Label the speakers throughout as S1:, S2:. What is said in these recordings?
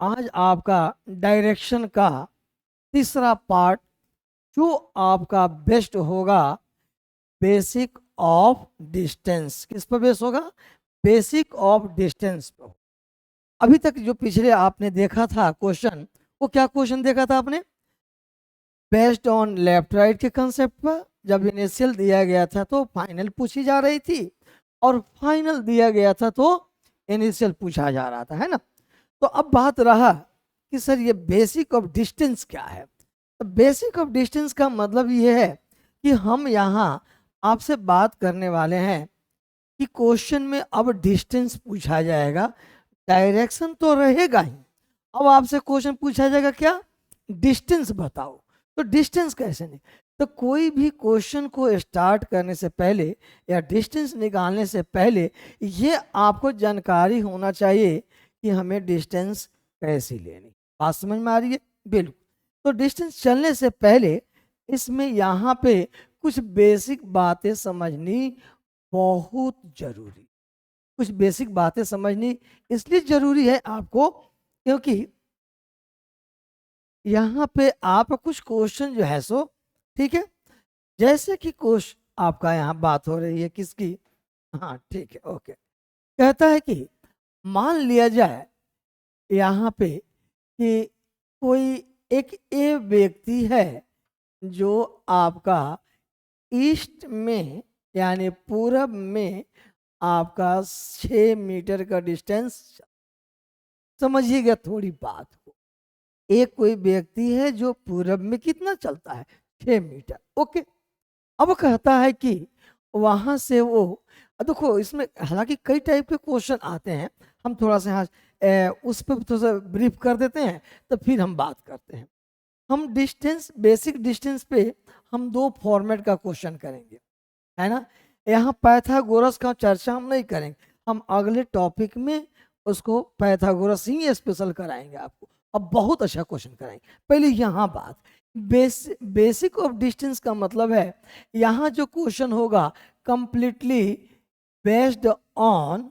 S1: आज आपका डायरेक्शन का तीसरा पार्ट जो आपका बेस्ट होगा, बेसिक ऑफ डिस्टेंस। किस पर बेस होगा? बेसिक ऑफ डिस्टेंस पर। अभी तक जो पिछले आपने देखा था क्वेश्चन, वो क्या क्वेश्चन देखा था आपने? बेस्ड ऑन लेफ्ट राइट के कंसेप्ट पर। जब इनिशियल दिया गया था तो फाइनल पूछी जा रही थी, और फाइनल दिया गया था तो इनिशियल पूछा जा रहा था, है ना? तो अब बात रहा कि सर ये बेसिक ऑफ डिस्टेंस क्या है। तो बेसिक ऑफ डिस्टेंस का मतलब ये है कि हम यहाँ आपसे बात करने वाले हैं कि क्वेश्चन में अब डिस्टेंस पूछा जाएगा, डायरेक्शन तो रहेगा ही। अब आपसे क्वेश्चन पूछा जाएगा क्या? डिस्टेंस बताओ। तो डिस्टेंस कैसे नहीं? तो कोई भी क्वेश्चन को स्टार्ट करने से पहले या डिस्टेंस निकालने से पहले ये आपको जानकारी होना चाहिए कि हमें डिस्टेंस कैसे लेनी। बात समझ में आ रही है? बिल्कुल। तो डिस्टेंस चलने से पहले इसमें यहाँ पे कुछ बेसिक बातें समझनी बहुत जरूरी। कुछ बेसिक बातें समझनी इसलिए जरूरी है आपको, क्योंकि यहाँ पे आप कुछ क्वेश्चन जो है सो, ठीक है, जैसे कि क्वेश्चन आपका यहाँ बात हो रही है किसकी? हाँ ठीक है, ओके। कहता है कि मान लिया जाए यहाँ पे कि कोई एक ए व्यक्ति है जो आपका ईस्ट में यानी पूरब में आपका 6 मीटर का डिस्टेंस। समझिएगा थोड़ी बात को। एक कोई व्यक्ति है जो पूरब में कितना चलता है? 6 मीटर, ओके। अब कहता है कि वहां से वो, देखो इसमें हालांकि कई टाइप के क्वेश्चन आते हैं, हम थोड़ा सा यहाँ उस पर थोड़ा सा ब्रीफ कर देते हैं, तो फिर हम बात करते हैं। हम डिस्टेंस, बेसिक डिस्टेंस पे हम दो फॉर्मेट का क्वेश्चन करेंगे, है ना? यहाँ पाइथागोरस का चर्चा हम नहीं करेंगे, हम अगले टॉपिक में उसको पाइथागोरस ही स्पेशल कराएंगे आपको। अब बहुत अच्छा क्वेश्चन कराएंगे। पहले यहाँ बात, बेसिक ऑफ डिस्टेंस का मतलब है यहाँ जो क्वेश्चन होगा completely based on,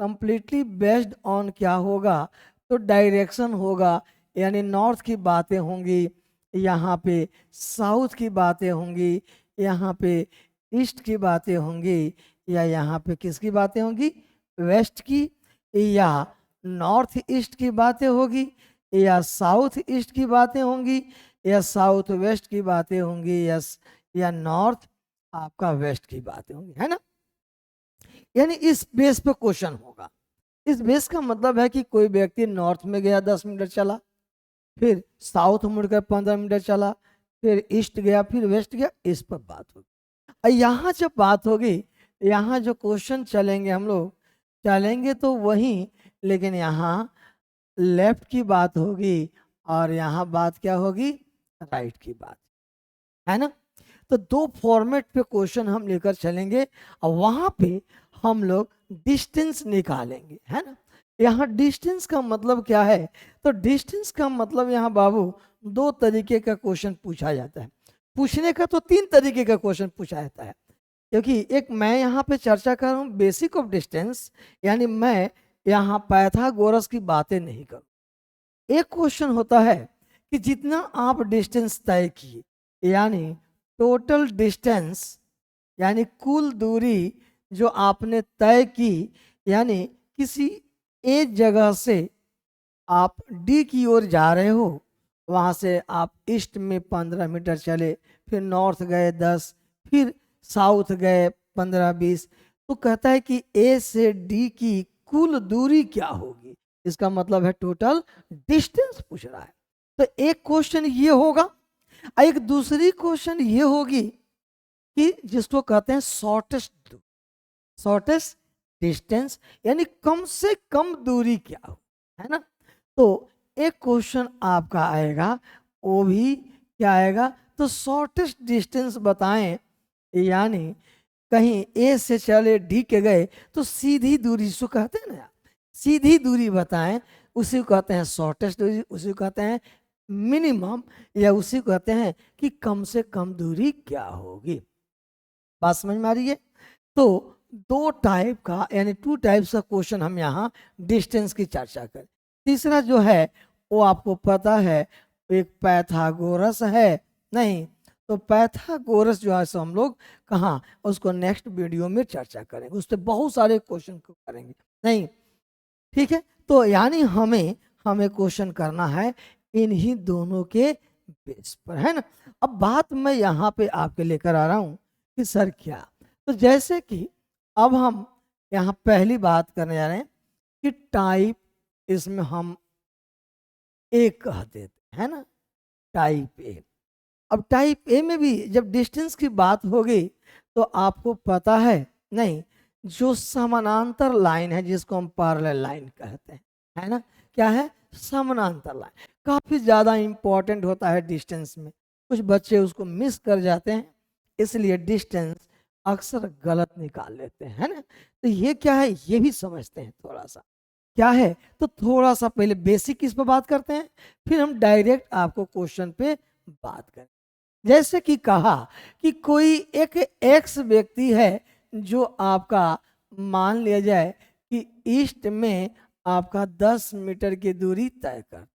S1: completely based on क्या होगा? तो डायरेक्शन होगा, यानी नॉर्थ की बातें होंगी, यहाँ पे साउथ की बातें होंगी, यहाँ पे ईस्ट की बातें होंगी, या यहाँ पे किसकी बातें होंगी? वेस्ट की, या नॉर्थ ईस्ट की बातें होगी, या साउथ ईस्ट की बातें होंगी, या साउथ वेस्ट की बातें होंगी, या नॉर्थ आपका वेस्ट की बातें होंगी, है ना? यानी इस बेस पे क्वेश्चन होगा। इस बेस का मतलब है कि कोई व्यक्ति नॉर्थ में गया 10 मीटर चला, फिर साउथ मुड़कर 15 मीटर चला, फिर ईस्ट गया, फिर वेस्ट गया, इस पर बात होगी। और यहाँ जब बात होगी, यहाँ जो क्वेश्चन चलेंगे हम लोग, चलेंगे तो वही, लेकिन यहाँ लेफ्ट की बात होगी और यहाँ बात क्या होगी? राइट की बात, है ना? तो दो फॉर्मेट पे क्वेश्चन हम लेकर चलेंगे और वहां पे हम लोग डिस्टेंस निकालेंगे, है ना? यहाँ डिस्टेंस का मतलब क्या है? तो डिस्टेंस का मतलब यहाँ बाबू दो तरीके का क्वेश्चन पूछा जाता है। पूछने का तो तीन तरीके का क्वेश्चन पूछा जाता है, क्योंकि एक मैं यहाँ पे चर्चा कर रहा हूँ बेसिक ऑफ डिस्टेंस, यानी मैं यहाँ पाइथागोरस की बातें नहीं करूँ। एक क्वेश्चन होता है कि जितना आप डिस्टेंस तय किए, यानी टोटल डिस्टेंस, यानी कुल दूरी जो आपने तय की, यानी किसी एक जगह से आप डी की ओर जा रहे हो, वहां से आप ईस्ट में 15 मीटर चले, फिर नॉर्थ गए 10, फिर साउथ गए 15-20, तो कहता है कि ए से डी की कुल दूरी क्या होगी? इसका मतलब है टोटल डिस्टेंस पूछ रहा है। तो एक क्वेश्चन ये होगा, एक दूसरी क्वेश्चन ये होगी कि जिसको कहते हैं शॉर्टेस्ट, शॉर्टेस्ट डिस्टेंस, यानी कम से कम दूरी क्या हो, है ना? तो एक क्वेश्चन आपका आएगा, वो भी क्या आएगा? तो शॉर्टेस्ट डिस्टेंस बताएं, यानी कहीं ए से चले डी के गए तो सीधी दूरी, जिसको कहते हैं ना, सीधी दूरी बताएं, उसी को कहते हैं शॉर्टेस्ट दूरी, उसी को कहते हैं मिनिमम, या उसी को कहते हैं कि कम से कम दूरी क्या होगी। बात समझ में आ रही है? तो दो टाइप का, यानी टू टाइप्स का क्वेश्चन हम यहाँ डिस्टेंस की चर्चा करें। तीसरा जो है वो आपको पता है, एक पैथागोरस है। नहीं, तो पैथागोरस जो है सो हम लोग कहाँ, उसको नेक्स्ट वीडियो में चर्चा करेंगे, उस पर बहुत सारे क्वेश्चन को करेंगे। नहीं, ठीक है, तो यानी हमें हमें क्वेश्चन करना है इन्हीं दोनों के बेस पर, है ना। अब बात मैं यहाँ पे आपके लेकर आ रहा हूँ कि सर क्या, तो जैसे कि अब हम यहाँ पहली बात करने जा रहे हैं कि टाइप, इसमें हम ए कह देते हैं ना, टाइप ए। अब टाइप ए में भी जब डिस्टेंस की बात होगी तो आपको पता है, नहीं, जो समानांतर लाइन है जिसको हम पैरेलल लाइन कहते हैं, है ना, क्या है, समानांतर लाइन, काफी ज्यादा इंपॉर्टेंट होता है डिस्टेंस में। कुछ बच्चे उसको मिस कर जाते हैं, इसलिए डिस्टेंस अक्सर गलत निकाल लेते हैं, है ना। तो ये क्या है ये भी समझते हैं थोड़ा सा, क्या है, तो थोड़ा सा पहले बेसिक इस पर बात करते हैं, फिर हम डायरेक्ट आपको क्वेश्चन पे बात करें। जैसे कि कहा कि कोई एक एक्स व्यक्ति है जो आपका, मान लिया जाए कि ईस्ट में आपका 10 मीटर की दूरी तय कर,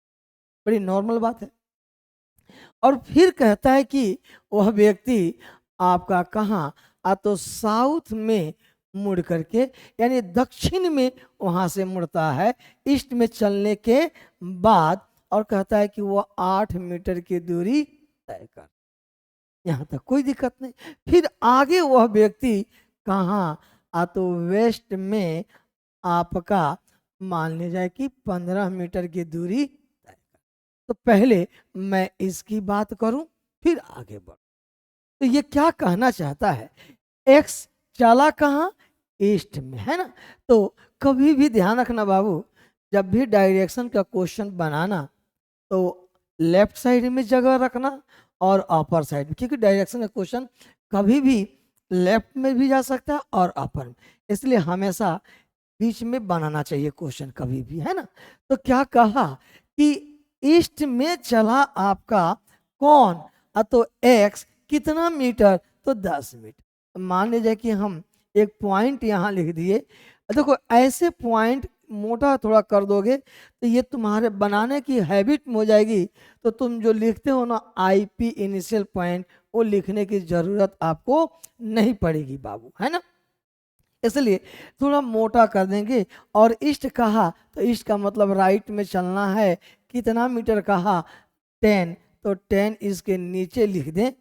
S1: बड़ी नॉर्मल बात है। और फिर कहता है कि वह व्यक्ति आपका कहाँ, तो साउथ में मुड़ करके, यानी दक्षिण में वहां से मुड़ता है ईस्ट में चलने के बाद, और कहता है कि वह 8 मीटर की दूरी तय कर। यहाँ तक कोई दिक्कत नहीं। फिर आगे वह व्यक्ति कहाँ, तो वेस्ट में आपका मान लिया जाए कि 15 मीटर की दूरी तय कर। तो पहले मैं इसकी बात करूं फिर आगे बढ़। तो ये क्या कहना चाहता है, एक्स चला कहाँ, ईस्ट में, है ना। तो कभी भी ध्यान रखना बाबू, जब भी डायरेक्शन का क्वेश्चन बनाना तो लेफ्ट साइड में जगह रखना और अपर साइड में, क्योंकि डायरेक्शन का क्वेश्चन कभी भी लेफ्ट में भी जा सकता है और अपर में, इसलिए हमेशा बीच में बनाना चाहिए क्वेश्चन कभी भी, है ना। तो क्या कहा कि ईस्ट में चला आपका कौन, तो एक्स कितना मीटर, तो 10 मीटर। मान लीजिए कि हम एक पॉइंट यहाँ लिख दिए। देखो ऐसे पॉइंट मोटा थोड़ा कर दोगे तो ये तुम्हारे बनाने की हैबिट में हो जाएगी, तो तुम जो लिखते हो ना आईपी इनिशियल पॉइंट, वो लिखने की जरूरत आपको नहीं पड़ेगी बाबू, है ना। इसलिए थोड़ा मोटा कर देंगे। और ईस्ट कहा तो ईस्ट का मतलब राइट में चलना है, कितना मीटर कहा, 10, तो 10 इसके नीचे लिख दें।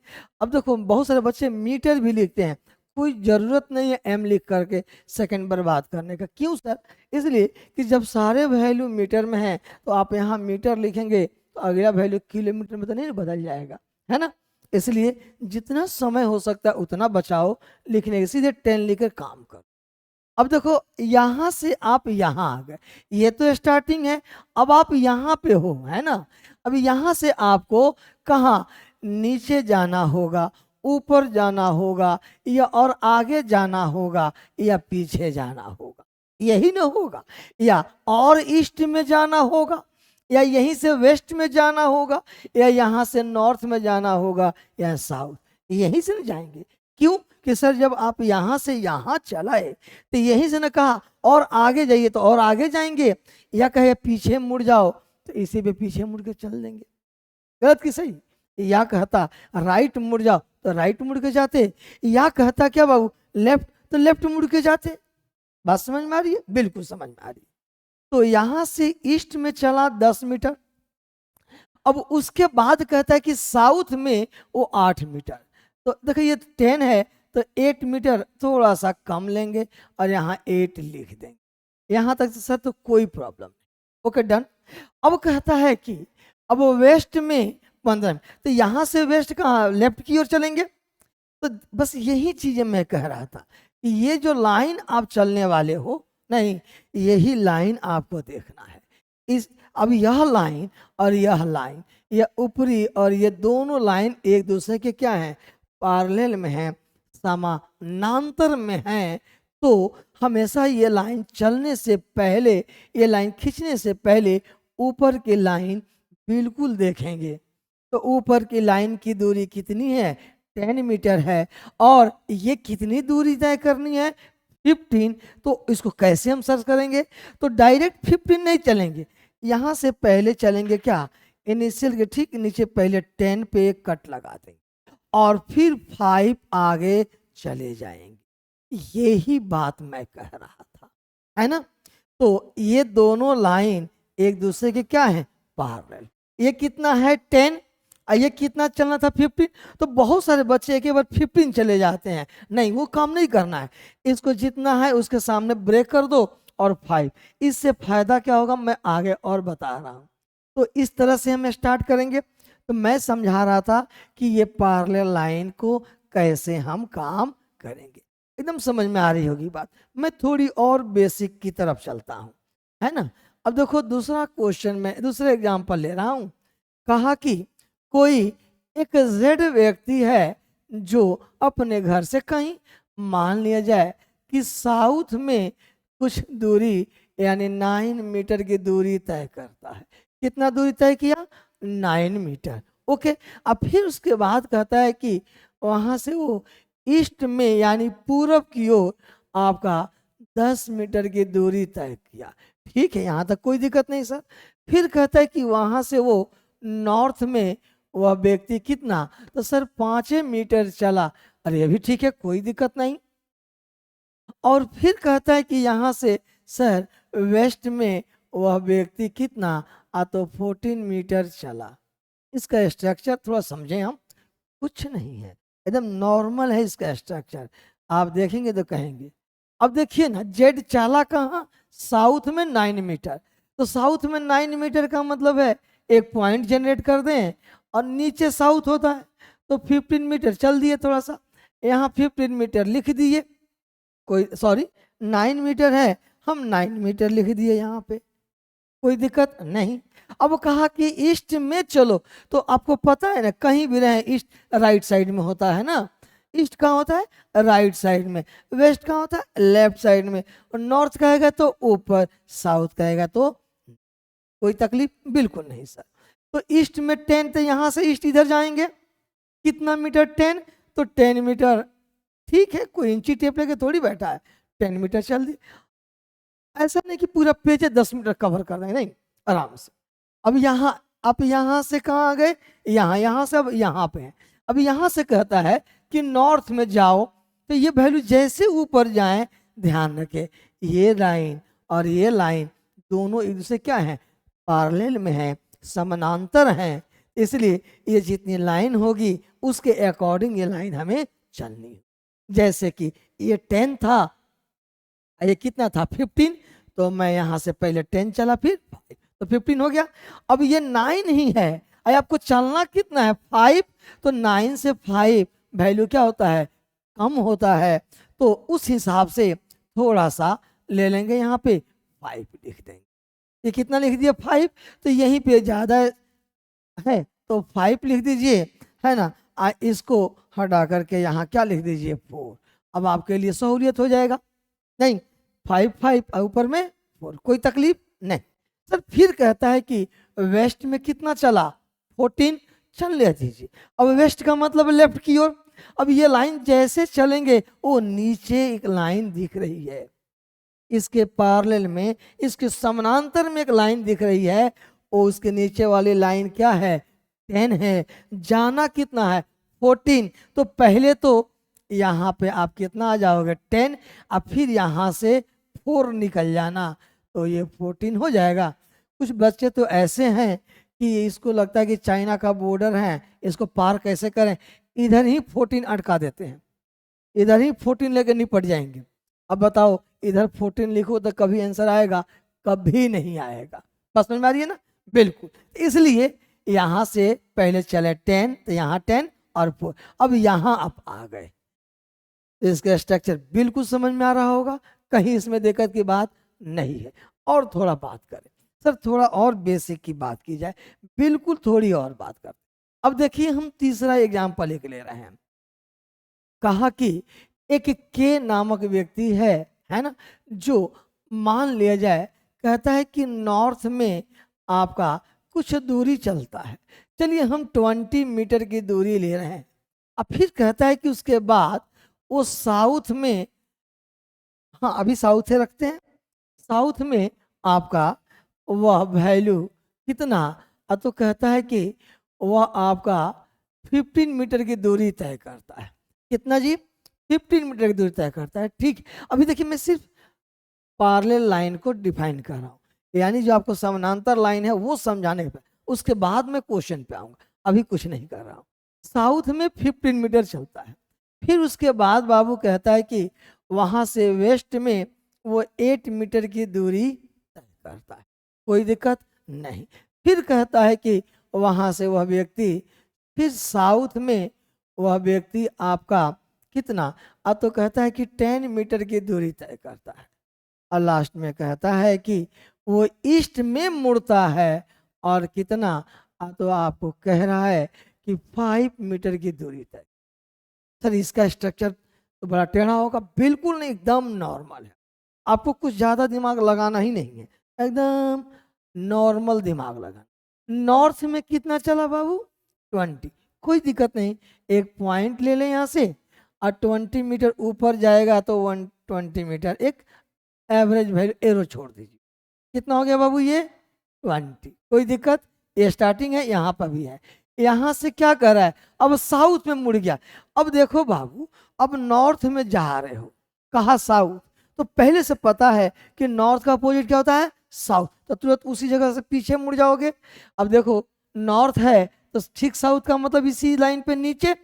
S1: अब देखो बहुत सारे बच्चे मीटर भी लिखते हैं, कोई ज़रूरत नहीं है एम लिख करके सेकंड बर्बाद करने का। क्यों सर, इसलिए कि जब सारे वैल्यू मीटर में हैं तो आप यहाँ मीटर लिखेंगे तो अगला वैल्यू किलोमीटर में तो नहीं बदल जाएगा, है ना। इसलिए जितना समय हो सकता है उतना बचाओ लिखने के, सीधे 10 लिखकर काम करो। अब देखो यहाँ से आप यहाँ आ गए, ये तो स्टार्टिंग है, अब आप यहाँ पे हो, है ना। अब यहाँ से आपको कहाँ, नीचे जाना होगा, ऊपर जाना होगा, या और आगे जाना होगा, या पीछे जाना होगा, यही ना होगा, या और ईस्ट में जाना होगा, या यहीं से वेस्ट में जाना होगा, या यहाँ से नॉर्थ में जाना होगा, या साउथ, यहीं से न जाएंगे। क्यों कि सर जब आप यहाँ से यहाँ चलाए तो यहीं से न कहा और आगे जाइए तो और आगे जाएंगे, या कहे पीछे मुड़ जाओ तो इसी पे पीछे मुड़ के चल देंगे, गलत कि सही। या कहता राइट मुड़ जाओ तो राइट मुड़ के जाते, या कहता क्या बाबू लेफ्ट तो लेफ्ट मुड़ के जाते। बात समझ में आ रही है, बिल्कुल समझ में आ रही है। तो यहां से ईस्ट में चला 10 मीटर, अब उसके बाद कहता है कि साउथ में वो 8 मीटर, तो देखिए ये 10 है तो 8 मीटर थोड़ा सा कम लेंगे और यहाँ 8 लिख देंगे। यहाँ तक सर तो कोई प्रॉब्लम नहीं, ओके डन। अब कहता है कि अब वो वेस्ट में 15, तो यहाँ से वेस्ट कहाँ, लेफ्ट की ओर चलेंगे। तो बस यही चीजें मैं कह रहा था कि ये जो लाइन आप चलने वाले हो, नहीं, यही लाइन आपको देखना है। इस अब यह लाइन और यह लाइन, यह ऊपरी और ये दोनों लाइन एक दूसरे के क्या हैं, पैरेलल में हैं, समानांतर में हैं। तो हमेशा ये लाइन चलने से पहले, ये लाइन खींचने से पहले ऊपर की लाइन बिल्कुल देखेंगे। तो ऊपर की लाइन की दूरी कितनी है, 10 मीटर है, और ये कितनी दूरी तय करनी है, 15। तो इसको कैसे हम सर्च करेंगे, तो डायरेक्ट 15 नहीं चलेंगे, यहाँ से पहले चलेंगे क्या, इनिशियल के ठीक नीचे पहले 10 पे एक कट लगा देंगे और फिर 5 आगे चले जाएंगे। यही बात मैं कह रहा था, है ना। तो ये दोनों लाइन एक दूसरे के क्या है, पैरेलल। ये कितना है 10 और ये कितना चलना था 15। तो बहुत सारे बच्चे एक बार 15 चले जाते हैं, नहीं वो काम नहीं करना है। इसको जितना है उसके सामने ब्रेक कर दो और 5। इससे फायदा क्या होगा मैं आगे और बता रहा हूँ। तो इस तरह से हम स्टार्ट करेंगे। तो मैं समझा रहा था कि ये पैरेलल लाइन को कैसे हम काम करेंगे, एकदम समझ में आ रही होगी बात। मैं थोड़ी और बेसिक की तरफ चलता हूँ, है ना। अब देखो दूसरा क्वेश्चन में दूसरे एग्जाम्पल ले रहा हूँ। कहा कि कोई एक जेड व्यक्ति है जो अपने घर से कहीं, मान लिया जाए कि साउथ में कुछ दूरी यानी 9 मीटर की दूरी तय करता है। कितना दूरी तय किया, 9 मीटर। ओके। अब फिर उसके बाद कहता है कि वहां से वो ईस्ट में यानी पूरब की ओर आपका 10 मीटर की दूरी तय किया। ठीक है, यहाँ तक कोई दिक्कत नहीं सर। फिर कहता है कि वहां से वो नॉर्थ में वह व्यक्ति कितना, तो सर 5 मीटर चला। अरे ये भी ठीक है, कोई दिक्कत नहीं। और फिर कहता है कि यहाँ से सर वेस्ट में वह व्यक्ति कितना, तो 14 मीटर चला। इसका स्ट्रक्चर थोड़ा समझें हम, कुछ नहीं है, एकदम नॉर्मल है इसका स्ट्रक्चर। आप देखेंगे तो कहेंगे। अब देखिए ना, जेड चाला कहाँ, साउथ में 9 मीटर। तो साउथ में 9 मीटर का मतलब है एक पॉइंट जनरेट कर दें और नीचे साउथ होता है तो 15 मीटर चल दिए। थोड़ा सा यहाँ 15 मीटर लिख दिए, कोई सॉरी 9 मीटर है, हम 9 मीटर लिख दिए यहाँ पे, कोई दिक्कत नहीं। अब कहा कि ईस्ट में चलो, तो आपको पता है ना कहीं भी रहे ईस्ट राइट साइड में होता है ना। ईस्ट कहाँ होता है, राइट साइड में। वेस्ट कहाँ होता है, लेफ्ट साइड में। और नॉर्थ कहेगा तो ऊपर, साउथ कहेगा तो कोई तकलीफ बिल्कुल नहीं सर। तो ईस्ट में 10, तो यहाँ से ईस्ट इधर जाएंगे, कितना मीटर 10, तो 10 मीटर। ठीक है, कोई इंची टेप लेके थोड़ी बैठा है, 10 मीटर चल दी। ऐसा नहीं कि पूरा पेज 10 मीटर कवर कर देंगे, नहीं, आराम से। अब यहाँ आप यहाँ से कहाँ आ गए, यहाँ से अब यहाँ पे हैं। अब यहाँ से कहता है कि नॉर्थ में जाओ, तो ये वैल्यू जैसे ऊपर जाए, ध्यान रखें ये लाइन और ये लाइन दोनों एक दूसरे क्या है, पैरेलल में है, समानांतर हैं। इसलिए ये जितनी लाइन होगी उसके अकॉर्डिंग ये लाइन हमें चलनी है। जैसे कि ये 10 था, ये कितना था 15, तो मैं यहाँ से पहले 10 चला फिर 5, तो 15 हो गया। अब ये 9 ही है, अरे आपको चलना कितना है 5, तो 9 से 5 वैल्यू क्या होता है, कम होता है। तो उस हिसाब से थोड़ा सा ले लेंगे, यहाँ पे 5 लिख देंगे। ये कितना लिख दिया 5, तो यहीं पे ज़्यादा है तो 5 लिख दीजिए, है ना। इसको हटा करके यहाँ क्या लिख दीजिए 4। अब आपके लिए सहूलियत हो जाएगा, नहीं 5 5 ऊपर में 4, कोई तकलीफ नहीं सर। फिर कहता है कि वेस्ट में कितना चला 14, चल ले दीजिए। अब वेस्ट का मतलब लेफ्ट की ओर। अब ये लाइन जैसे चलेंगे वो नीचे एक लाइन दिख रही है, इसके पैरेलल में, इसके समानांतर में एक लाइन दिख रही है, वो उसके नीचे वाली लाइन क्या है 10 है। जाना कितना है 14, तो पहले तो यहाँ पे आप कितना आ जाओगे 10, अब फिर यहाँ से 4 निकल जाना, तो ये 14 हो जाएगा। कुछ बच्चे तो ऐसे हैं कि इसको लगता है कि चाइना का बॉर्डर है, इसको पार कैसे करें, इधर ही 14 अटका देते हैं, इधर ही 14 लेके निपट जाएंगे। अब बताओ इधर 14 लिखो तो कभी आंसर आएगा, कभी नहीं आएगा। बस समझ में आ रही है ना, बिल्कुल। इसलिए यहाँ से पहले चले 10, तो यहाँ 10 और 4। अब यहाँ आप आ गए, इसका स्ट्रक्चर बिल्कुल समझ में आ रहा होगा, कहीं इसमें दिक्कत की बात नहीं है। और थोड़ा बात करें सर, थोड़ा और बेसिक की बात की जाए, बिल्कुल थोड़ी और बात करते। अब देखिए हम तीसरा एग्जाम्पल एक ले रहे हैं। कहा कि एक के नामक व्यक्ति है ना, जो मान लिया जाए कहता है कि नॉर्थ में आपका कुछ दूरी चलता है। चलिए हम 20 मीटर की दूरी ले रहे हैं। अब फिर कहता है कि उसके बाद वो साउथ में, हाँ अभी साउथ से रखते हैं, साउथ में आपका वह वैल्यू कितना, तो कहता है कि वह आपका 15 मीटर की दूरी तय करता है। कितना जी? 15 मीटर की दूरी तय करता है। ठीक, अभी देखिए मैं सिर्फ पैरेलल लाइन को डिफाइन कर रहा हूँ, यानी जो आपको समानांतर लाइन है वो समझाने पे, उसके बाद मैं क्वेश्चन पे आऊंगा, अभी कुछ नहीं कर रहा हूँ। साउथ में 15 मीटर चलता है, फिर उसके बाद बाबू कहता है कि वहां से वेस्ट में वो 8 मीटर की दूरी तय करता है, कोई दिक्कत नहीं। फिर कहता है कि वहां से वह व्यक्ति फिर साउथ में वह व्यक्ति आपका कितना, तो कहता है कि 10 मीटर की दूरी तय करता है, और लास्ट में कहता है कि वो ईस्ट में मुड़ता है और कितना, तो आपको कह रहा है कि 5 मीटर की दूरी तय। सर इसका स्ट्रक्चर तो बड़ा टेढ़ा होगा, बिल्कुल नहीं, एकदम नॉर्मल है, आपको कुछ ज्यादा दिमाग लगाना ही नहीं है, एकदम नॉर्मल दिमाग लगाना। नॉर्थ में कितना चला बाबू? 20, कोई दिक्कत नहीं, एक पॉइंट ले लें यहाँ से, और 20 मीटर ऊपर जाएगा तो 120 मीटर एक एवरेज वैल्यू एरो छोड़ दीजिए। कितना हो गया बाबू? ये 20, कोई दिक्कत, ये स्टार्टिंग है, यहाँ पर भी है। यहाँ से क्या कर रहा है, अब साउथ में मुड़ गया। अब देखो बाबू, अब नॉर्थ में जा रहे हो, कहा साउथ, तो पहले से पता है कि नॉर्थ का अपोजिट क्या होता है? साउथ, तो तुरंत उसी जगह से पीछे मुड़ जाओगे। अब देखो नॉर्थ है तो ठीक साउथ का मतलब इसी लाइन पे नीचे,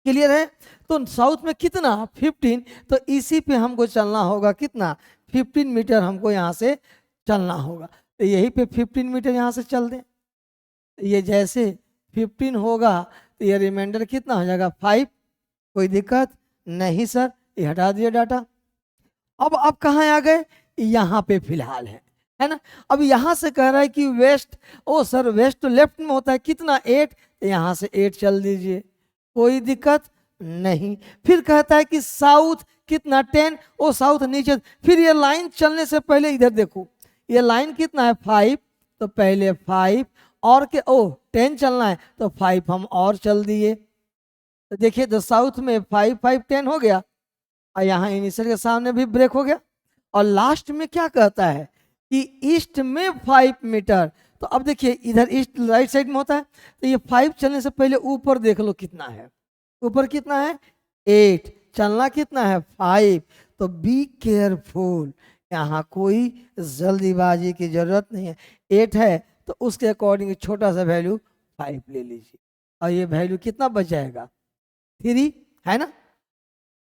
S1: क्लियर है? तो साउथ में कितना? 15, तो इसी पे हमको चलना होगा, कितना? 15 मीटर हमको यहाँ से चलना होगा, तो यही पे 15 मीटर यहाँ से चल दें। ये जैसे 15 होगा तो ये रिमाइंडर कितना हो जाएगा? 5, कोई दिक्कत नहीं सर, ये हटा दिए डाटा। अब आप कहाँ आ गए? यहाँ पे फिलहाल है ना। अब यहाँ से कह रहा है कि वेस्ट, ओ सर वेस्ट तो लेफ्ट में होता है, कितना? 8, यहाँ से 8 चल दीजिए, कोई दिक्कत नहीं। फिर कहता है कि साउथ कितना? 10, ओ साउथ नीचे। फिर ये लाइन चलने से पहले इधर देखो, ये लाइन कितना है? 5, तो पहले 5 और के, ओ 10 चलना है तो 5 हम और चल दिए, तो देखिए तो साउथ में 5 5 10 हो गया, और यहाँ इनिशियल के सामने भी ब्रेक हो गया। और लास्ट में क्या कहता है कि ईस्ट में 5 मीटर, तो अब देखिए इधर ईस्ट राइट साइड में होता है, तो ये 5 चलने से पहले ऊपर देख लो कितना है, ऊपर कितना है? 8, चलना कितना है? 5, तो बी केयरफुल, यहाँ कोई जल्दीबाजी की जरूरत नहीं है। 8 है तो उसके अकॉर्डिंग छोटा सा वैल्यू 5 ले लीजिए, और ये वैल्यू कितना बच जाएगा? 3, है ना।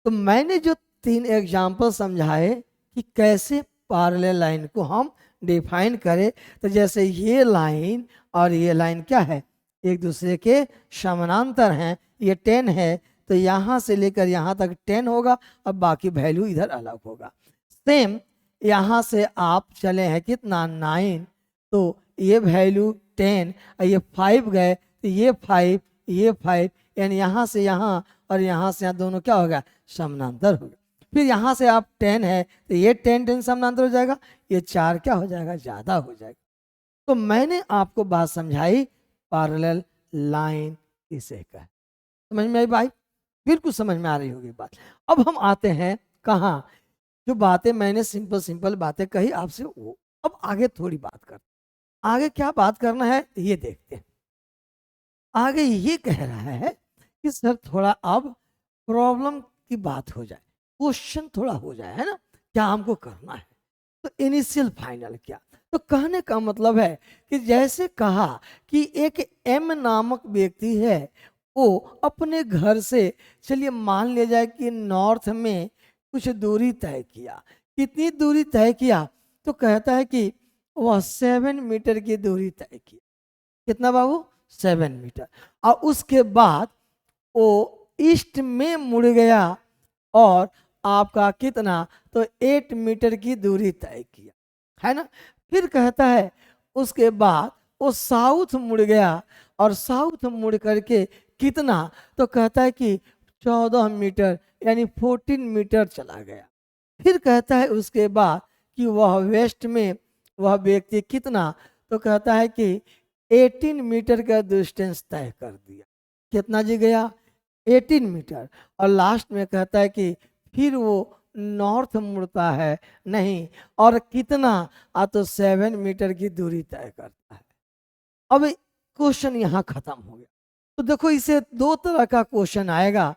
S1: तो मैंने जो 3 एग्जाम्पल समझाए कि कैसे पैरेलल लाइन को हम डिफाइन करें, तो जैसे ये लाइन और ये लाइन क्या है? एक दूसरे के समानांतर हैं, ये 10 है तो यहाँ से लेकर यहाँ तक 10 होगा, और बाकी वैल्यू इधर अलग होगा। सेम यहाँ से आप चले हैं कितना? 9, तो ये वैल्यू 10, और ये 5 गए तो ये 5 ये 5, यानी यहाँ से यहाँ और यहाँ से यहाँ दोनों क्या होगा? समानांतर होगा। फिर यहाँ से आप 10 है तो ये 10 10 समानांतर हो जाएगा, ये 4 क्या हो जाएगा? ज़्यादा हो जाएगा। तो मैंने आपको बात समझाई, पैरेलल लाइन इसे कहे। समझ में आई भाई? बिल्कुल समझ में आ रही होगी बात। अब हम आते हैं कहाँ, जो बातें मैंने सिंपल सिंपल बातें कही आपसे, वो अब आगे थोड़ी बात कर, आगे क्या बात करना है ये देखते हैं। आगे ये कह रहा है कि सर थोड़ा अब प्रॉब्लम की बात हो जाए, क्वेश्चन थोड़ा हो जाए, है ना, क्या हमको करना है, तो इनिशियल फाइनल क्या। तो कहने का मतलब है कि जैसे कहा कि एक एम नामक व्यक्ति है, वो अपने घर से, चलिए मान लिया जाए कि नॉर्थ में कुछ दूरी तय किया, कितनी दूरी तय किया, तो कहता है कि वह 7 मीटर की दूरी तय की। कितना बाबू? 7 मीटर। और उसके बाद वो ईस्ट में मुड़ गया और आपका कितना? तो 8 मीटर की दूरी तय किया, है ना। फिर कहता है उसके बाद वो साउथ मुड़ गया, और साउथ मुड़ करके कितना? तो कहता है कि 14 मीटर, यानी 14 मीटर चला गया। फिर कहता है उसके बाद कि वह वेस्ट में वह व्यक्ति कितना? तो कहता है कि 18 मीटर का डिस्टेंस तय कर दिया। कितना जी गया? 18 मीटर। और लास्ट में कहता है कि फिर वो नॉर्थ मुड़ता है? नहीं। और कितना? तो 7 मीटर की दूरी तय करता है। अब क्वेश्चन यहाँ खत्म हो गया। तो देखो इसे दो तरह का क्वेश्चन आएगा।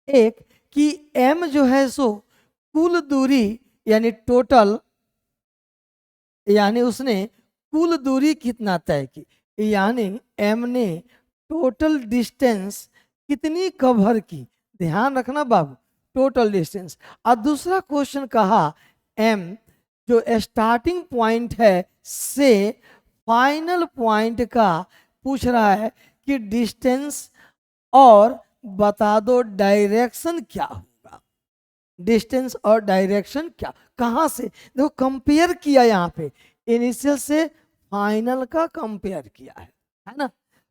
S1: एक कि m जो है सो कुल दूरी यानी टोटल, यानी उसने कुल दूरी कितना तय की, यानी m ने टोटल डिस्टेंस कितनी कवर की। ध्यान रखना बाबू, टोटल डिस्टेंस। और दूसरा क्वेश्चन कहा m जो स्टार्टिंग पॉइंट है से फाइनल पॉइंट का पूछ रहा है कि डिस्टेंस, और बता दो डायरेक्शन क्या होगा। डिस्टेंस और डायरेक्शन क्या, कहां से? देखो कंपेयर किया, यहाँ पे इनिशियल से फाइनल का कंपेयर किया है ना।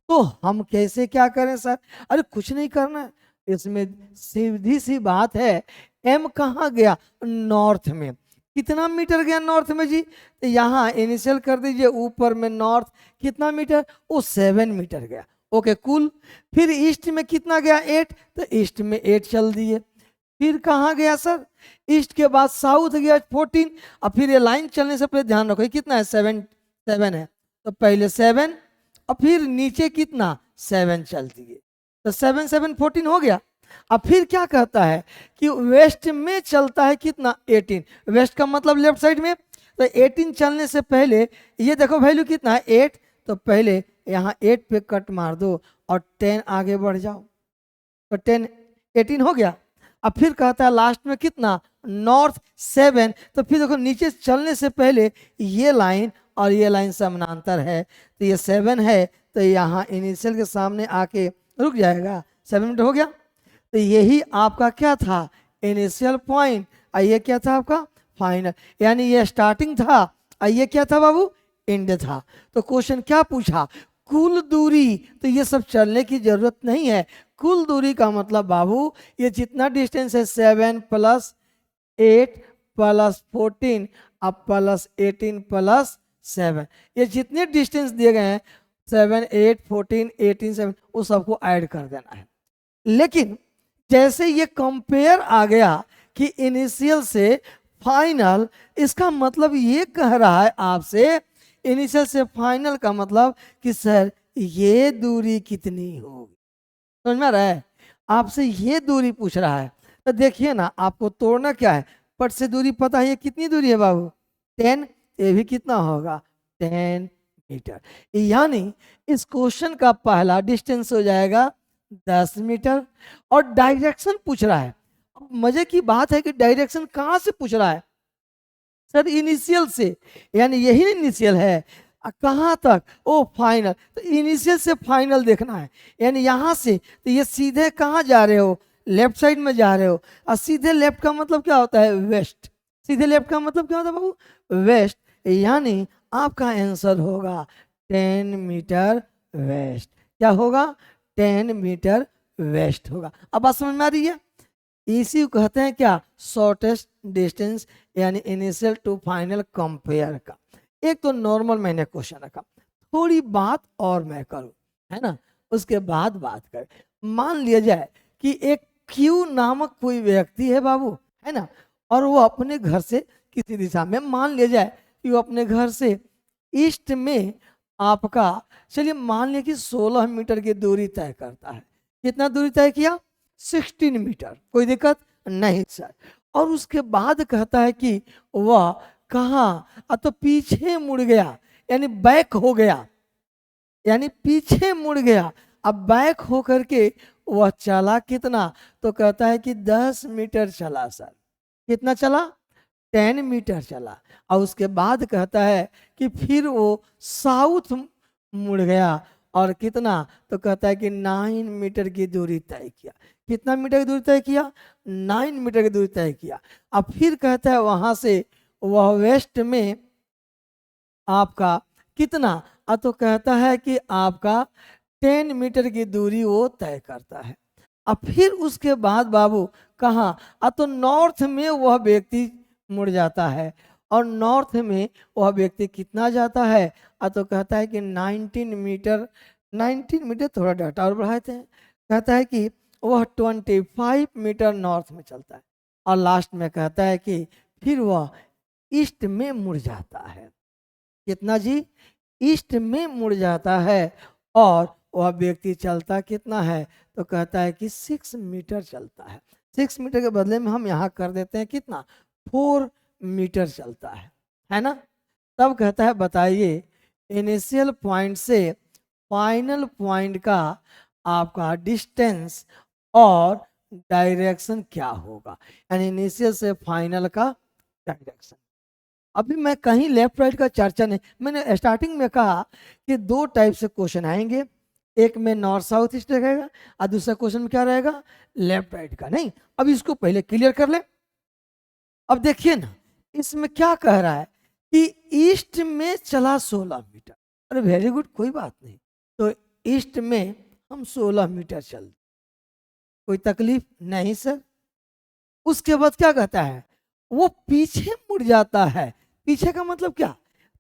S1: तो हम कैसे क्या करें सर? अरे कुछ नहीं करना है, इसमें सीधी सी बात है। एम कहाँ गया? नॉर्थ में। कितना मीटर गया नॉर्थ में जी? तो यहाँ इनिशियल कर दीजिए, ऊपर में नॉर्थ कितना मीटर? वो 7 मीटर गया। Okay cool. फिर ईस्ट में कितना गया? 8, तो ईस्ट में 8 चल दिए। फिर कहाँ गया सर? ईस्ट के बाद साउथ गया 14। अब फिर ये लाइन चलने से पहले ध्यान रखो कितना है? 7 7 है, तो पहले 7 और फिर नीचे कितना? 7 चल दिए, तो 7 7 14 हो गया। अब फिर क्या कहता है कि वेस्ट में चलता है कितना? 18। वेस्ट का मतलब लेफ्ट साइड में, तो 18 चलने से पहले ये देखो वैल्यू कितना है? 8, तो पहले यहाँ 8 पे कट मार दो और 10 आगे बढ़ जाओ, तो 10 18 हो गया। अब फिर कहता है लास्ट में कितना? नॉर्थ 7, तो फिर देखो नीचे चलने से पहले ये लाइन और ये लाइन समानांतर है, तो ये 7 है, तो यहाँ इनिशियल के सामने आके रुक जाएगा। 7 मीटर हो गया। तो यही आपका क्या था? Initial point. और ये क्या था आपका? फाइनल। यानी ये स्टार्टिंग था और ये क्या था बाबू? एंड था। तो क्वेश्चन क्या पूछा? कुल दूरी। तो ये सब चलने की जरूरत नहीं है। कुल दूरी का मतलब बाबू ये जितना डिस्टेंस है 7 + 8 + 14 अब + 18 + 7, ये जितने डिस्टेंस दिए गए हैं 7 8 14 18 7, वो सबको ऐड कर देना है। लेकिन जैसे ये कंपेयर आ गया कि इनिशियल से फाइनल, इसका मतलब ये कह रहा है आपसे, इनिशियल से फाइनल का मतलब कि सर ये दूरी कितनी होगी। समझ में आ रहा है? आपसे ये दूरी पूछ रहा है। तो देखिए ना, आपको तोड़ना क्या है? पट से दूरी पता है, ये कितनी दूरी है बाबू? 10। ये भी कितना होगा? 10 मीटर। यानी इस क्वेश्चन का पहला डिस्टेंस हो जाएगा 10 मीटर। और डायरेक्शन पूछ रहा है। अब मजे की बात है कि डायरेक्शन कहां से पूछ रहा है सर? इनिशियल से, यानी यही इनिशियल है। कहाँ तक? ओ फाइनल। तो इनिशियल से फाइनल देखना है, यानी यहाँ से। तो ये सीधे कहाँ जा रहे हो? लेफ्ट साइड में जा रहे हो। और सीधे लेफ्ट का मतलब क्या होता है? वेस्ट। सीधे लेफ्ट का मतलब क्या होता है बाबू? वेस्ट। यानी आपका आंसर होगा 10 मीटर वेस्ट। क्या होगा? 10 मीटर वेस्ट होगा। अब बात समझ में आ रही है? इसी को कहते हैं क्या? शॉर्टेस्ट डिस्टेंस, यानी इनिशियल टू फाइनल कंपेयर का। एक तो नॉर्मल मैंने क्वेश्चन रखा, थोड़ी बात और मैं करूं, है ना, उसके बाद बात करें। मान लिया जाए कि एक क्यू नामक कोई व्यक्ति है बाबू, है ना, और वो अपने घर से किसी दिशा में, मान लिया जाए कि वो अपने घर से ईस्ट में आपका, चलिए मान लिया कि 16 मीटर की दूरी तय करता है। कितना दूरी तय किया? 16 मीटर। कोई दिक्कत नहीं सर। और उसके बाद कहता है कि वह कहाँ? तो पीछे मुड़ गया, यानी बैक हो गया, यानी पीछे मुड़ गया। अब बैक हो करके वह चला कितना? तो कहता है कि 10 मीटर चला सर। कितना चला? 10 मीटर चला। और उसके बाद कहता है कि फिर वो साउथ मुड़ गया और कितना? तो कहता है कि 9 मीटर की दूरी तय किया। कितना मीटर की दूरी तय किया? 9 मीटर की दूरी तय किया। अब फिर कहता है वहां से वह वेस्ट में आपका कितना? तो कहता है कि आपका 10 मीटर की दूरी वो तय करता है। अब फिर उसके बाद बाबू कहाँ? तो नॉर्थ में वह व्यक्ति मुड़ जाता है। और नॉर्थ में वह व्यक्ति कितना जाता है? तो कहता है कि 19 मीटर, 19 मीटर थोड़ा डाटा और बढ़ाते हैं, कहता है कि वह 25 मीटर नॉर्थ में चलता है। और लास्ट में कहता है कि फिर वह ईस्ट में मुड़ जाता है। कितना जी? ईस्ट में मुड़ जाता है और वह व्यक्ति चलता कितना है? तो कहता है कि 6 मीटर चलता है। 6 मीटर के बदले में हम यहाँ कर देते हैं कितना? 4 मीटर चलता है ना? तब कहता है बताइए इनिशियल पॉइंट से फाइनल पॉइंट का आपका डिस्टेंस और डायरेक्शन क्या होगा, यानी इनिशियल से फाइनल का डायरेक्शन। अभी मैं कहीं लेफ्ट राइट का चर्चा नहीं, मैंने स्टार्टिंग में कहा कि 2 टाइप से क्वेश्चन आएंगे, एक में नॉर्थ साउथ ईस्ट रहेगा और दूसरा क्वेश्चन में क्या रहेगा? लेफ्ट राइट का। नहीं, अब इसको पहले क्लियर कर ले। अब देखिए ना इसमें क्या कह रहा है कि ईस्ट में चला 16 मीटर। अरे वेरी गुड, कोई बात नहीं। तो ईस्ट में हम 16 मीटर चल, कोई तकलीफ नहीं सर। उसके बाद क्या कहता है? वो पीछे मुड़ जाता है। पीछे का मतलब क्या?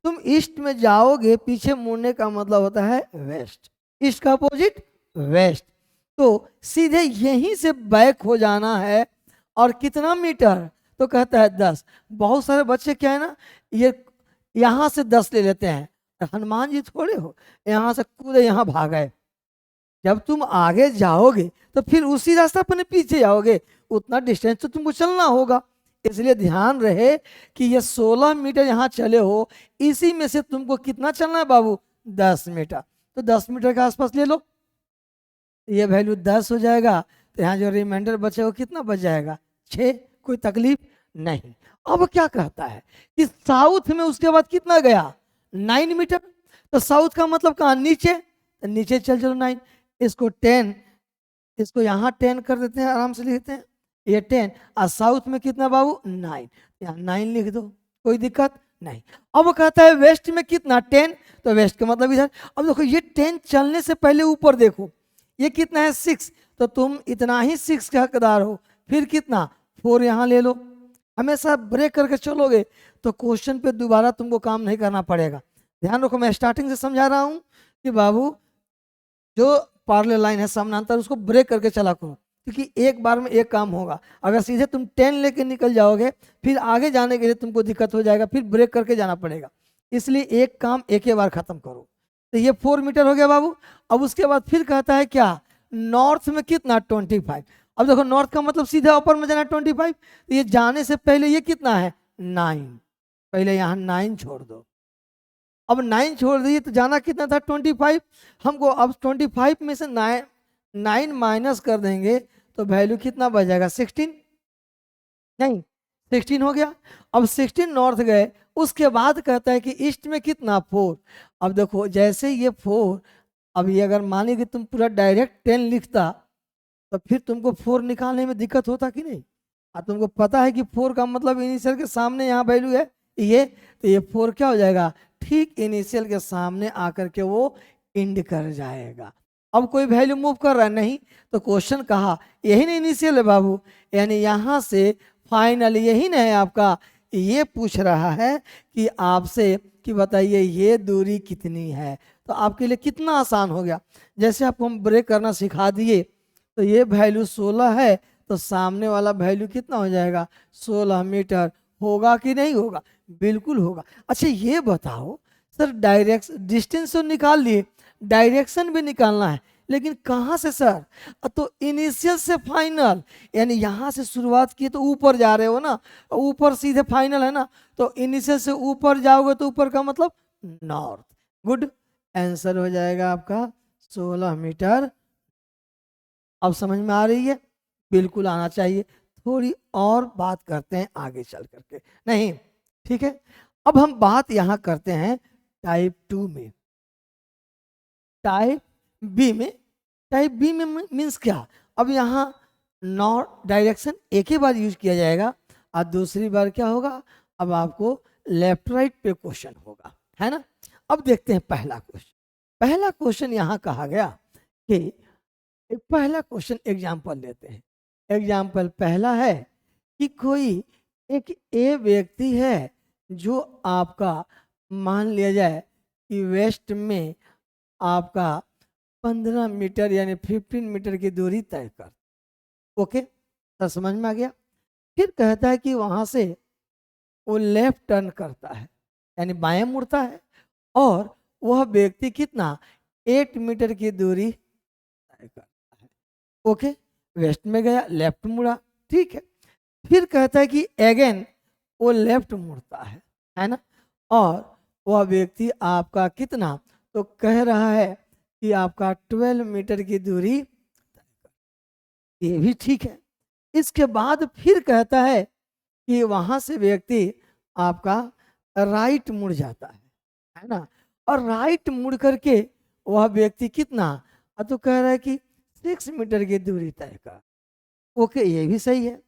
S1: तुम ईस्ट में जाओगे, पीछे मुड़ने का मतलब होता है वेस्ट। ईस्ट का अपोजिट वेस्ट। तो सीधे यहीं से बैक हो जाना है। और कितना मीटर? तो कहता है 10। बहुत सारे बच्चे क्या है ना, ये यहां से 10 ले लेते हैं। हनुमान जी थोड़े हो यहां से कूदे यहां भागे। जब तुम आगे जाओगे तो फिर उसी रास्ता अपने पीछे जाओगे, उतना डिस्टेंस तो तुमको चलना होगा। इसलिए ध्यान रहे कि ये 16 मीटर यहाँ चले हो, इसी में से तुमको कितना चलना है बाबू? 10 मीटर। तो 10 मीटर के आसपास ले लो, ये वैल्यू 10 हो जाएगा। तो यहाँ जो रिमाइंडर बचेगा कितना बच जाएगा? 6। कोई तकलीफ नहीं। अब क्या कहता है कि साउथ में उसके बाद कितना गया? 9 मीटर। तो साउथ का मतलब कहाँ? नीचे। तो नीचे चल चलो 9। इसको 10, इसको यहाँ 10 कर देते हैं, आराम से लिखते हैं ये 10। और साउथ में कितना बाबू? 9। यहाँ 9 लिख दो, कोई दिक्कत नहीं। अब कहता है वेस्ट में कितना? 10। तो वेस्ट का मतलब इधर। अब देखो ये 10 चलने से पहले ऊपर देखो, ये कितना है? 6। तो तुम इतना ही 6 के हकदार हो। फिर कितना? 4 यहाँ ले लो। हमेशा ब्रेक करके चलोगे तो क्वेश्चन पे दोबारा तुमको काम नहीं करना पड़ेगा। ध्यान रखो, मैं स्टार्टिंग से समझा रहा हूँ कि बाबू जो पैरेलल लाइन है समानांतर, उसको ब्रेक करके चला करो, क्योंकि एक बार में एक काम होगा। अगर सीधे तुम 10 लेके निकल जाओगे फिर आगे जाने के लिए तुमको दिक्कत हो जाएगा, फिर ब्रेक करके जाना पड़ेगा। इसलिए एक काम एक ही बार खत्म करो। तो ये 4 मीटर हो गया बाबू। अब उसके बाद फिर कहता है क्या? नॉर्थ में कितना? 25। अब देखो नॉर्थ का मतलब सीधे ऊपर में जाना 25। तो ये जाने से पहले ये कितना है? 9। पहले यहाँ 9 छोड़ दो। अब 9 छोड़ दिए तो जाना कितना था? 25। हमको अब 25 में से 9 माइनस कर देंगे तो वैल्यू कितना बच जाएगा? 16। नहीं, 16 हो गया। अब 16 नॉर्थ गए, उसके बाद कहता है कि ईस्ट में कितना? 4। अब देखो जैसे ये 4, अब ये अगर माने कि तुम पूरा डायरेक्ट 10 लिखता तो फिर तुमको 4 निकालने में दिक्कत होता कि नहीं? तुमको पता है कि 4 का मतलब इनिशियल के सामने यहाँ वैल्यू है ये, तो ये 4 क्या हो जाएगा? ठीक इनिशियल के सामने आकर के वो इंड कर जाएगा। अब कोई वैल्यू मूव कर रहा है नहीं, तो क्वेश्चन कहा यही नहीं इनिशियल है बाबू, यानी यहाँ से फाइनल यही नहीं है आपका। ये पूछ रहा है कि आपसे कि बताइए ये दूरी कितनी है। तो आपके लिए कितना आसान हो गया। जैसे आपको हम ब्रेक करना सिखा दिए, तो ये वैल्यू 16 है तो सामने वाला वैल्यू कितना हो जाएगा? 16 मीटर। होगा कि नहीं होगा? बिल्कुल होगा। अच्छा ये बताओ सर, डायरेक्शन डिस्टेंस तो निकाल लिए, डायरेक्शन भी निकालना है, लेकिन कहाँ से सर? तो इनिशियल से फाइनल, यानी यहाँ से शुरुआत की तो ऊपर जा रहे हो ना, ऊपर सीधे फाइनल है ना, तो इनिशियल से ऊपर जाओगे तो ऊपर का मतलब नॉर्थ। गुड, आंसर हो जाएगा आपका 16 मीटर। अब समझ में आ रही है? बिल्कुल आना चाहिए। थोड़ी और बात करते हैं आगे चल करके, नहीं ठीक है। अब हम बात यहां करते हैं टाइप 2 में। टाइप बी में, टाइप बी में मीन्स क्या? अब यहाँ नॉर्थ डायरेक्शन एक ही बार यूज किया जाएगा और दूसरी बार क्या होगा? अब आपको लेफ्ट राइट पे क्वेश्चन होगा, है ना। अब देखते हैं पहला क्वेश्चन। पहला क्वेश्चन यहाँ कहा गया कि एक पहला क्वेश्चन एग्जाम्पल लेते हैं। एग्जाम्पल पहला है कि कोई एक ए व्यक्ति है जो आपका मान लिया जाए कि वेस्ट में आपका 15 मीटर यानी 15 मीटर की दूरी तय कर। ओके, तो समझ में आ गया। फिर कहता है कि वहां से वो लेफ्ट टर्न करता है, यानी बाएं मुड़ता है, और वह व्यक्ति कितना 8 मीटर की दूरी तय करता है। ओके, वेस्ट में गया, लेफ्ट मुड़ा, ठीक है। फिर कहता है कि अगेन वो लेफ्ट मुड़ता है ना, और वह व्यक्ति आपका कितना, तो कह रहा है कि आपका 12 मीटर की दूरी, ये भी ठीक है। इसके बाद फिर कहता है कि वहां से व्यक्ति आपका राइट मुड़ जाता है ना, और राइट मुड़ करके वह व्यक्ति कितना, तो कह रहा है कि 6 मीटर की दूरी तय कर। ओके, ये भी सही है।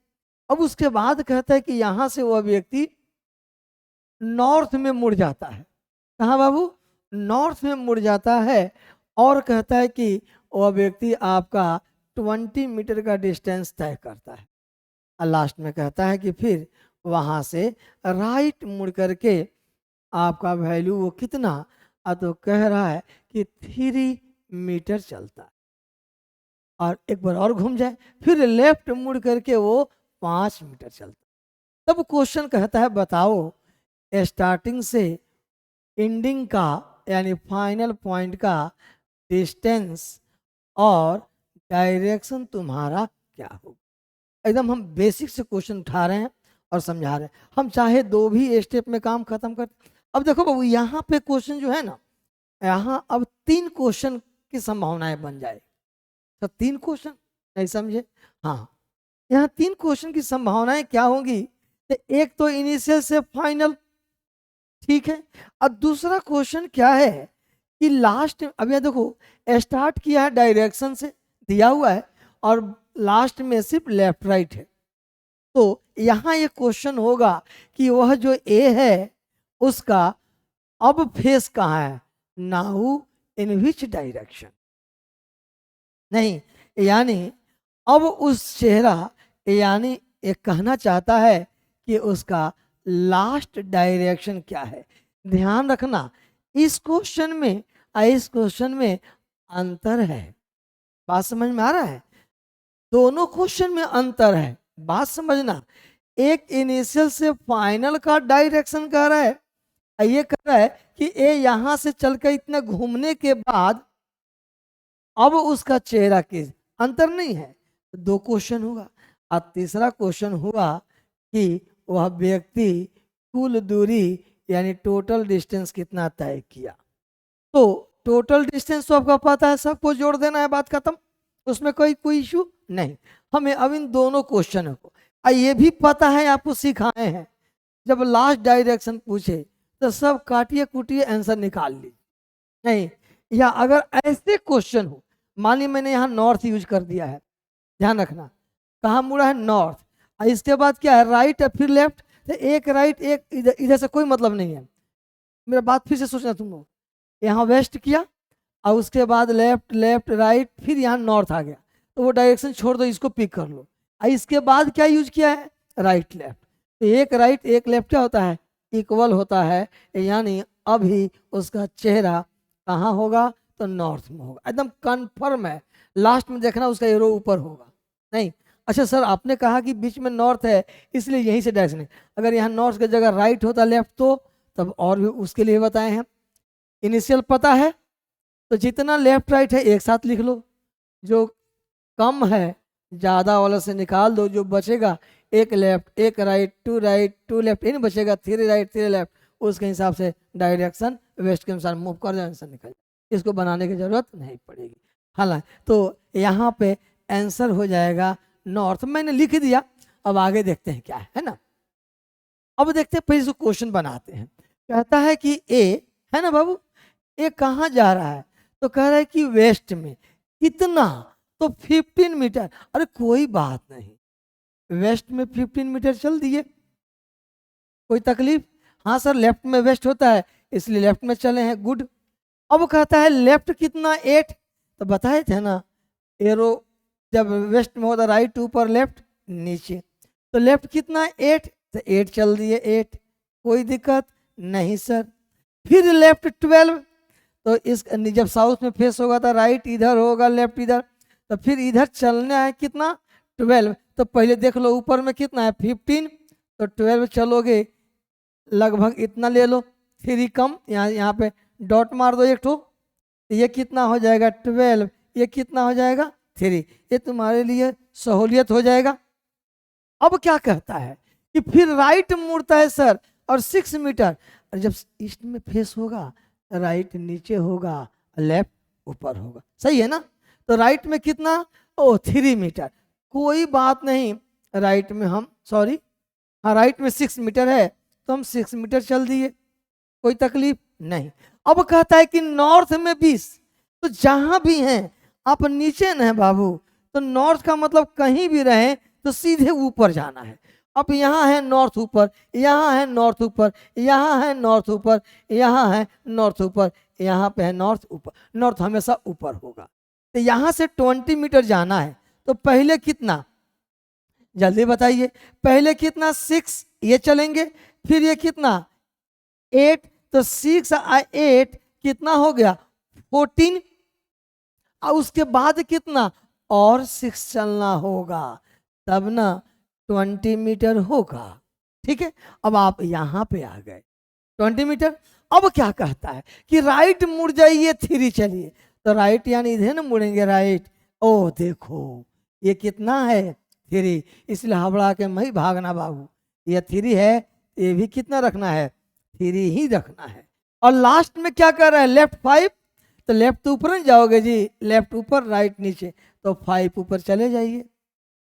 S1: अब उसके बाद कहता है कि यहां से वह व्यक्ति नॉर्थ में मुड़ जाता है। कहाँ बाबू, नॉर्थ में मुड़ जाता है, और कहता है कि वह व्यक्ति आपका 20 मीटर का डिस्टेंस तय करता है। और लास्ट में कहता है कि फिर वहां से राइट मुड़ करके आपका वैल्यू वो कितना, तो कह रहा है कि 3 मीटर चलता है। और एक बार और घूम जाए, फिर लेफ्ट मुड़ करके वो 5 मीटर चलता है। तब क्वेश्चन कहता है बताओ स्टार्टिंग से एंडिंग का, यानी फाइनल पॉइंट का डिस्टेंस और डायरेक्शन तुम्हारा क्या होगा। एकदम हम बेसिक से क्वेश्चन उठा रहे हैं और समझा रहे हैं। हम चाहे 2 भी स्टेप में काम खत्म कर। अब देखो बाबू, यहाँ पे क्वेश्चन जो है ना, यहाँ अब 3 क्वेश्चन की संभावनाएं बन जाए। तो 3 क्वेश्चन, नहीं समझे? हाँ, यहाँ 3 क्वेश्चन की संभावनाएं क्या होंगी, तो एक तो इनिशियल से फाइनल, ठीक है। और दूसरा क्वेश्चन क्या है कि लास्ट, अब यह देखो स्टार्ट किया है डायरेक्शन से दिया हुआ है, और लास्ट में सिर्फ लेफ्ट राइट है। तो यहाँ ये क्वेश्चन होगा कि वह जो ए है उसका अब फेस कहाँ है, नाउ इन विच डायरेक्शन। नहीं, यानी अब उस चेहरा, यानी ये कहना चाहता है कि उसका लास्ट डायरेक्शन क्या है। ध्यान रखना, इस क्वेश्चन में और इस क्वेश्चन में अंतर है। बात समझ में आ रहा है? दोनों क्वेश्चन में अंतर है, बात समझना। एक इनिशियल से फाइनल का डायरेक्शन कह रहा है, और ये कह रहा है कि ये यहां से चलकर इतना घूमने के बाद अब उसका चेहरा किस, अंतर नहीं है। 2 क्वेश्चन होगा। और तीसरा क्वेश्चन हुआ कि वह व्यक्ति कुल दूरी, यानी टोटल डिस्टेंस कितना तय किया। तो टोटल डिस्टेंस तो आपका पता है, सबको जोड़ देना है, बात खत्म, उसमें कोई इशू नहीं। हमें अब इन दोनों क्वेश्चन को, ये भी पता है, आपको सिखाए हैं, जब लास्ट डायरेक्शन पूछे तो सब काटिए कुटिए आंसर निकाल ली। नहीं, या अगर ऐसे क्वेश्चन हो, मान ली मैंने यहाँ नॉर्थ यूज कर दिया है, ध्यान रखना कहाँ मुड़ा है, नॉर्थ, और इसके बाद क्या है, राइट और फिर लेफ्ट, तो एक राइट एक इधर, इधर से कोई मतलब नहीं है। मेरा बात फिर से सोचना तुम लोग, यहाँ वेस्ट किया और उसके बाद लेफ्ट लेफ्ट राइट, फिर यहाँ नॉर्थ आ गया, तो वो डायरेक्शन छोड़ दो, इसको पिक कर लो। और इसके बाद क्या यूज किया है, राइट लेफ्ट, तो एक राइट एक लेफ्ट क्या होता है, इक्वल होता है, यानी अभी उसका चेहरा कहाँ होगा, तो नॉर्थ में होगा, एकदम कंफर्म है। लास्ट में देखना उसका एरो ऊपर होगा। नहीं, अच्छा सर आपने कहा कि बीच में नॉर्थ है इसलिए यहीं से डायरेक्शन है, अगर यहाँ नॉर्थ की जगह राइट होता लेफ्ट तो तब और भी उसके लिए बताए हैं। इनिशियल पता है तो जितना लेफ्ट राइट है एक साथ लिख लो, जो कम है ज़्यादा वाला से निकाल दो, जो बचेगा एक लेफ्ट एक राइट टू लेफ्ट, इन बचेगा 3 राइट 3 लेफ्ट, उसके हिसाब से डायरेक्शन वेस्ट के अनुसार मूव कर जाए, आंसर निकल जाए। इसको बनाने की जरूरत नहीं पड़ेगी। हालांकि तो यहाँ पे आंसर हो जाएगा नॉर्थ, मैंने लिख दिया। अब आगे देखते हैं क्या है ना। अब देखते हैं, पहले क्वेश्चन बनाते हैं। कहता है कि ए है ना बाबू, ए कहाँ जा रहा है, तो कह रहा है कि वेस्ट में, कितना, तो 15 मीटर। अरे कोई बात नहीं, वेस्ट में 15 मीटर चल दिए, कोई तकलीफ? हाँ सर लेफ्ट में वेस्ट होता है इसलिए लेफ्ट में चले हैं, गुड। अब कहता है लेफ्ट कितना, 8, तो बताए थे ना एरो जब वेस्ट में होता राइट ऊपर लेफ्ट नीचे, तो लेफ्ट कितना 8, तो 8 चल दिए 8, कोई दिक्कत नहीं सर। फिर लेफ्ट 12, तो इस जब साउथ में फेस होगा तो राइट इधर होगा लेफ्ट इधर, तो फिर इधर चलना है कितना 12, तो पहले देख लो ऊपर में कितना है 15, तो 12 चलोगे लगभग इतना ले लो, 3 कम यहाँ पे डॉट मार दो एक ठो, ये कितना हो जाएगा 12, ये कितना हो जाएगा 3, ये तुम्हारे लिए सहूलियत हो जाएगा। अब क्या कहता है कि फिर राइट मुड़ता है सर और 6 मीटर, और जब ईस्ट में फेस होगा राइट नीचे होगा, लेफ्ट ऊपर होगा, सही है ना। तो राइट में कितना, 3 मीटर, कोई बात नहीं, राइट में हम सॉरी हाँ राइट में 6 मीटर है तो हम 6 मीटर चल दिए, कोई तकलीफ नहीं। अब कहता है कि नॉर्थ में 20, तो जहां भी हैं आप नीचे न है बाबू, तो नॉर्थ का मतलब कहीं भी रहे तो सीधे ऊपर जाना है। अब यहाँ है नॉर्थ ऊपर, यहाँ है नॉर्थ ऊपर, यहाँ है नॉर्थ ऊपर, यहाँ है नॉर्थ ऊपर, यहाँ पे है नॉर्थ ऊपर, नॉर्थ हमेशा ऊपर होगा। तो यहाँ से 20 मीटर जाना है, तो पहले कितना, जल्दी बताइए, पहले कितना 6 ये चलेंगे, फिर ये कितना 8, तो 6 और 8 कितना हो गया 14, और उसके बाद कितना और 6 चलना होगा, तब ना 20 मीटर होगा। ठीक है, अब आप यहां पे आ गए 20 मीटर। अब क्या कहता है कि राइट मुड़ जाइए 3 चलिए, तो राइट यानी इधर ना मुड़ेंगे राइट, ओ देखो ये कितना है 3, इसलिए हबड़ा के मही भागना बाबू, ये 3 है, ये भी कितना रखना है 3 ही रखना है। और लास्ट में क्या कर रहा है लेफ्ट 5, तो लेफ्ट तो ऊपर नहीं जाओगे जी, लेफ्ट ऊपर राइट नीचे, तो 5 ऊपर चले जाइए,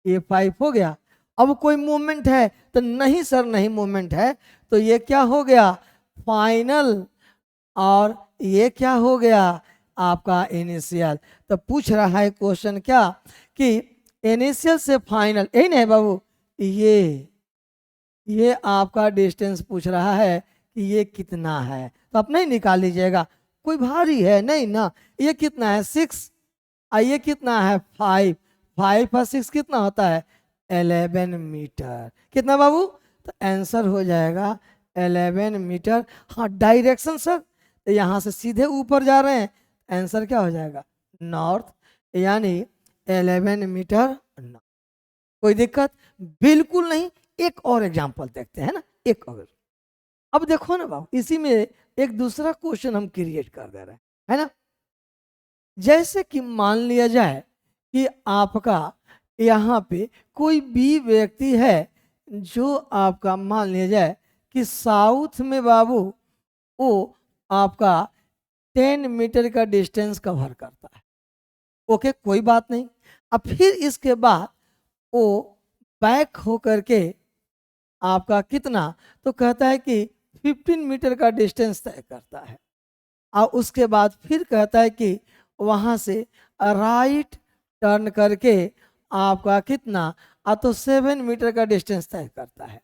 S1: ये 5 हो गया। अब कोई मूवमेंट है तो नहीं सर नहीं मूवमेंट है, तो ये क्या हो गया फाइनल, और ये क्या हो गया आपका इनिशियल। तो पूछ रहा है क्वेश्चन क्या कि इनिशियल से फाइनल, यही नहीं बाबू, ये आपका डिस्टेंस पूछ रहा है कि ये कितना है, तो आप नहीं निकाल लीजिएगा, कोई भारी है नहीं ना, ये कितना है 6, और ये कितना है 5, 5 और 6 कितना होता है 11 मीटर, कितना बाबू, तो आंसर हो जाएगा 11 मीटर। हाँ डायरेक्शन सर, तो यहाँ से सीधे ऊपर जा रहे हैं, आंसर क्या हो जाएगा नॉर्थ, यानी 11 मीटर। कोई दिक्कत बिल्कुल नहीं। एक और एग्जांपल देखते हैं ना, एक और। अब देखो ना बाबू, इसी में एक दूसरा क्वेश्चन हम क्रिएट कर दे रहे हैं, है ना। जैसे कि मान लिया जाए कि आपका यहाँ पे कोई भी व्यक्ति है जो आपका मान लिया जाए कि साउथ में बाबू वो आपका 10 मीटर का डिस्टेंस कवर करता है, ओके कोई बात नहीं। अब फिर इसके बाद वो बैक हो करके आपका कितना, तो कहता है कि 15 मीटर का डिस्टेंस तय करता है, और उसके बाद फिर कहता है कि वहाँ से राइट टर्न करके आपका कितना, तो 7 मीटर का डिस्टेंस तय करता है।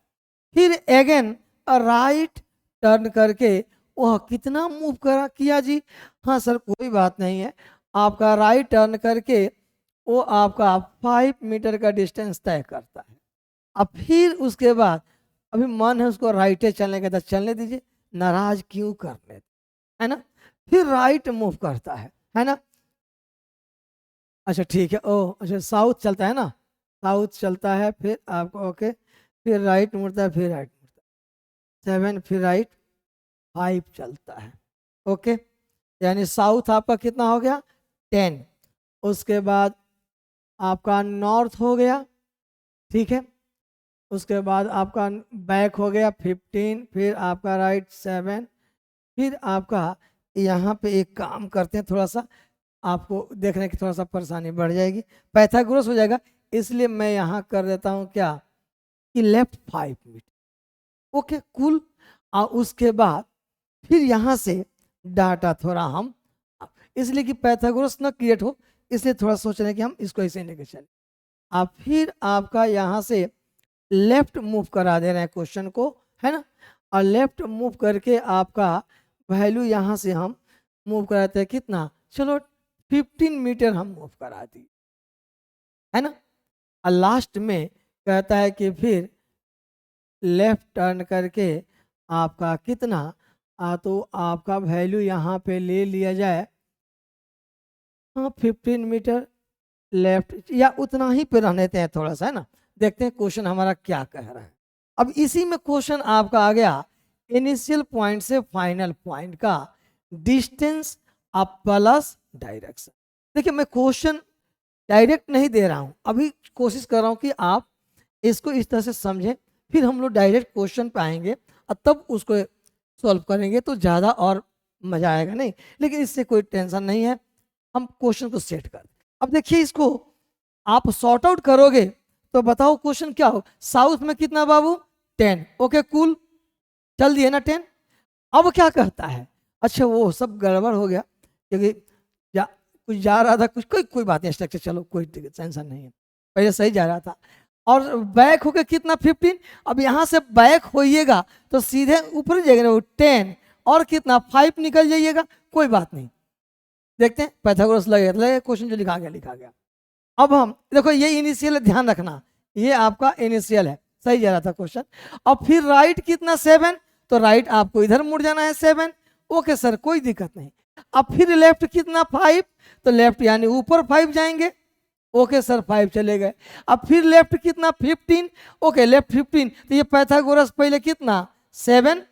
S1: फिर अगेन राइट टर्न करके वह कितना मूव करा किया जी, हाँ सर कोई बात नहीं है, आपका राइट टर्न करके वो आपका 5 मीटर का डिस्टेंस तय करता है। अब फिर उसके बाद अभी मन है उसको राइटे चलने का, तो चलने दीजिए, नाराज क्यों करने, है ना। फिर राइट मूव करता है ना। अच्छा ठीक है, ओ अच्छा साउथ चलता है ना, साउथ चलता है, फिर आपको ओके, फिर राइट मुड़ता है, फिर राइट मुड़ता है 7, फिर राइट 5 चलता है, ओके। यानी साउथ आपका कितना हो गया 10, उसके बाद आपका नॉर्थ हो गया, ठीक है, उसके बाद आपका बैक हो गया 15, फिर आपका राइट 7, फिर आपका यहाँ पे एक काम करते हैं, थोड़ा सा आपको देखने की थोड़ा सा परेशानी बढ़ जाएगी, पैथागोरस हो जाएगा, इसलिए मैं यहाँ कर देता हूँ क्या कि लेफ्ट 5 मीटर, ओके कूल। और उसके बाद फिर यहाँ से डाटा थोड़ा हम, इसलिए कि पैथागोरस ना क्रिएट हो, इसलिए थोड़ा सोच रहे हैं कि हम इसको ऐसे लेके चले। आप फिर आपका यहाँ से लेफ्ट मूव करा दे रहे हैं क्वेश्चन को, है ना, और लेफ्ट मूव करके आपका वैल्यू यहाँ से हम मूव कराते हैं कितना, चलो 15 मीटर हम मूव करा दी, है ना। और लास्ट में कहता है कि फिर लेफ्ट टर्न करके आपका कितना, तो आपका वैल्यू यहाँ पे ले लिया जाए, हाँ 15 मीटर, लेफ्ट या उतना ही पे रहने देते हैं थोड़ा सा, है ना। देखते हैं क्वेश्चन हमारा क्या कह रहा है। अब इसी में क्वेश्चन आपका आ गया, इनिशियल पॉइंट से फाइनल पॉइंट का डिस्टेंस अप प्लस डायरेक्शन। देखिए मैं क्वेश्चन डायरेक्ट नहीं दे रहा हूं, अभी कोशिश कर रहा हूं कि आप इसको इस तरह से समझें, फिर हम लोग डायरेक्ट क्वेश्चन पे आएंगे और तब उसको सॉल्व करेंगे तो ज़्यादा और मजा आएगा। नहीं, लेकिन इससे कोई टेंशन नहीं है, हम क्वेश्चन को सेट कर। अब देखिए इसको आप सॉर्ट आउट करोगे तो बताओ क्वेश्चन क्या हो। साउथ में कितना बाबू, 10। ओके कूल, चल दिए ना 10। अब क्या कहता है, अच्छा वो सब गड़बड़ हो गया क्योंकि कुछ जा रहा था, कुछ कोई बात नहीं, स्ट्रक्चर चलो कोई टेंशन नहीं है, पहले सही जा रहा था। और बैक होके कितना 15। अब यहाँ से बैक होइएगा तो सीधे ऊपर जाएगा ना वो 10, और कितना 5 निकल जाइएगा, कोई बात नहीं। देखते हैं पाइथागोरस लगेगा क्वेश्चन जो लिखा गया। अब हम देखो ये इनिशियल है, ध्यान रखना ये आपका इनिशियल है, सही जा रहा था क्वेश्चन। अब फिर राइट कितना 7, तो राइट आपको इधर मुड़ जाना है 7। ओके सर कोई दिक्कत नहीं। अब फिर लेफ्ट कितना 5, तो लेफ्ट यानी ऊपर 5 जाएंगे। ओके सर 5 चले गए। अब फिर लेफ्ट कितना 15। ओके लेफ्ट 15, तो ये पाइथागोरस पहले कितना 7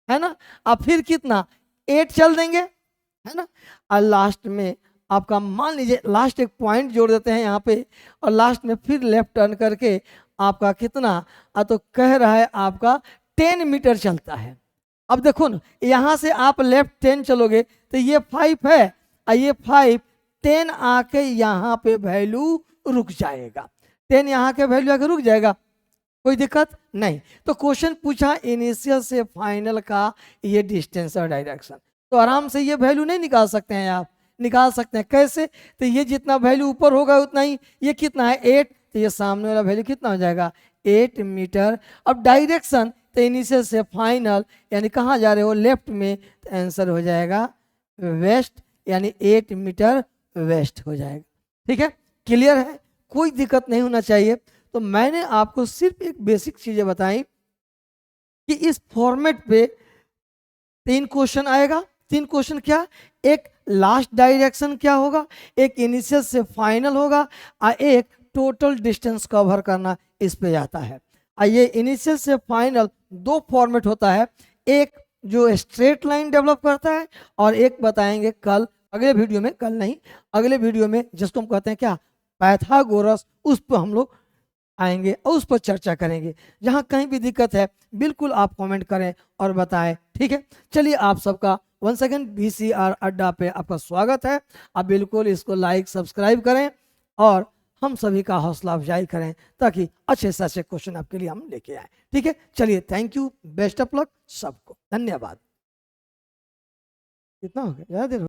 S1: है ना, अब फिर कितना 8 चल देंगे, है ना। और लास्ट में आपका मान लीजिए लास्ट एक पॉइंट जोड़ देते हैं यहाँ पे, और लास्ट में फिर लेफ्ट टर्न करके आपका कितना तो कह रहा है आपका 10 मीटर चलता है। अब देखो ना यहाँ से आप लेफ्ट 10 चलोगे तो ये 5 है, और ये 5 10 आके यहाँ पे वैल्यू रुक जाएगा, 10 यहाँ के वैल्यू आके रुक जाएगा, कोई दिक्कत नहीं। तो क्वेश्चन पूछा इनिशियल से फाइनल का ये डिस्टेंस और डायरेक्शन, तो आराम से ये वैल्यू नहीं निकाल सकते हैं आप, निकाल सकते हैं कैसे, तो ये जितना वैल्यू ऊपर होगा उतना ही, ये कितना है 8, तो ये सामने वाला वैल्यू कितना हो जाएगा 8 मीटर। अब डायरेक्शन तो इनिशियल से फाइनल यानी कहाँ जा रहे हो लेफ्ट में, तो आंसर हो जाएगा वेस्ट, यानी 8 मीटर वेस्ट हो जाएगा। ठीक है, क्लियर है, कोई दिक्कत नहीं होना चाहिए। तो मैंने आपको सिर्फ एक बेसिक चीजें बताई कि इस फॉर्मेट पे 3 क्वेश्चन आएगा। 3 क्वेश्चन क्या, एक लास्ट डायरेक्शन क्या होगा, एक इनिशियल से फाइनल होगा, और एक टोटल डिस्टेंस कवर करना इस पे जाता है। और ये इनिशियल से फाइनल 2 फॉर्मेट होता है, एक जो स्ट्रेट लाइन डेवलप करता है, और एक बताएंगे कल अगले वीडियो में, कल नहीं अगले वीडियो में, जिसको हम कहते हैं क्या पाइथागोरस, उस पर हम लोग आएंगे और उस पर चर्चा करेंगे। जहां कहीं भी दिक्कत है बिल्कुल आप कमेंट करें और बताएं। ठीक है, चलिए आप सबका वंस अगेन VCR अड्डा पे आपका स्वागत है। आप बिल्कुल इसको लाइक सब्सक्राइब करें और हम सभी का हौसला अफजाई करें ताकि अच्छे से अच्छे क्वेश्चन आपके लिए हम लेके आए। ठीक है, चलिए thank you, best of luck सबको, धन्यवाद। कितना हो गया, ज़्यादा देर हो